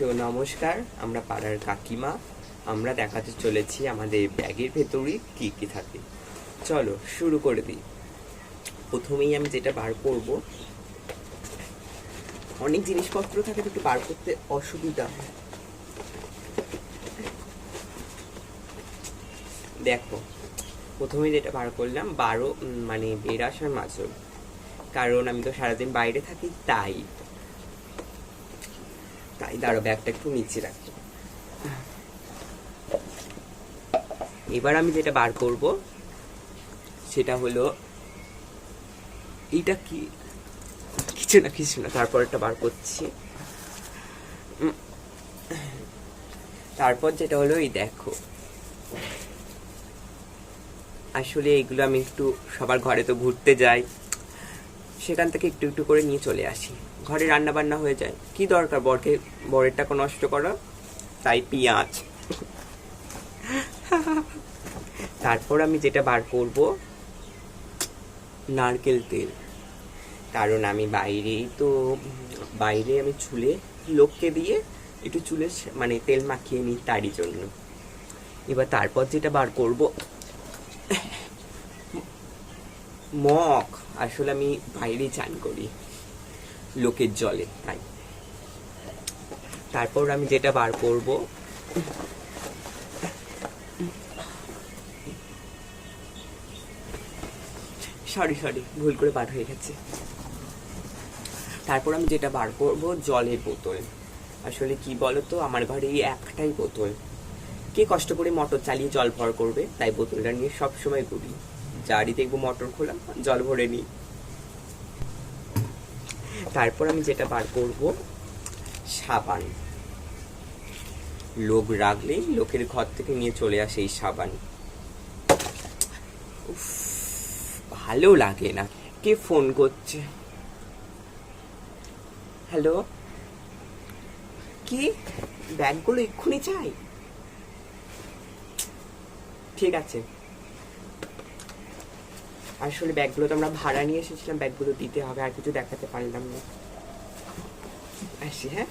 নমস্কার, আমরা পাড়ার কাকিমা। আমরা দেখাতে চলেছি আমাদের ব্যাগের ভেতরে কি কি থাকে। চলো শুরু করে দিই। প্রথমেই আমি যেটা বার করব, অনেক জিনিসপত্র থাকে তো একটু বার করতে অসুবিধা হয়। দেখো, প্রথমে যেটা বার করলাম মানে বেরাস আর মাছর, কারণ আমি তো সারাদিন বাইরে থাকি, তাই দাঁড়ো ব্যাগটা একটু নিচে রাখি। এবার আমি যেটা বার করব সেটা হলো, এইটা কি, কিছু না, তারপর একটা বার করছি। তারপর যেটা হলো, এই দেখো, আসলে এগুলো আমি একটু সবার ঘরে তো ঘুরতে যাই, সেখান থেকে একটু একটু করে নিয়ে চলে আসি। ঘরে রান্না বান্না হয়ে যায়, কি দরকার বরের টাকা নষ্ট করা, তাই পেঁয়াজ। তারপর আমি যেটা বার করব, নারকেল তেল, কারণ আমি বাইরে আমি চুলে লোককে দিয়ে একটু চুলে মানে তেল মাখিয়ে নিই, তারই জন্য। এবার তারপর যেটা বার করব, মগ, আসলে আমি বাইরে চান করি লোকের জলে, তাই। তারপর আমি যেটা বার করব, সরি ভুল করে বার হয়ে গেছে। তারপর আমি যেটা বার করব, জলের বোতল। আসলে কি বলতো, আমার ঘরে এই একটাই বোতল, কে কষ্ট করে মোটর চালিয়ে জল ভর করবে, তাই বোতলটা নিয়ে সবসময় ঘুরি। যারই দেখবো মোটর খোলা, জল ভরে নিই। তারপর আমি যেটা বার করব, সাবান। লোক রাখলেই লোকের ঘর থেকে নিয়ে চলে আসে এই সাবান। ভালো লাগে না। কে ফোন করছে? হ্যালো, কি? ব্যাগগুলো এক্ষুনি চাই? ঠিক আছে। আসলে ব্যাগগুলো তো আমরা ভাড়া নিয়ে এসেছিলাম, ব্যাগগুলো দিতে হবে, আর কিছু দেখাতে পারলাম না। আসি, হ্যাঁ।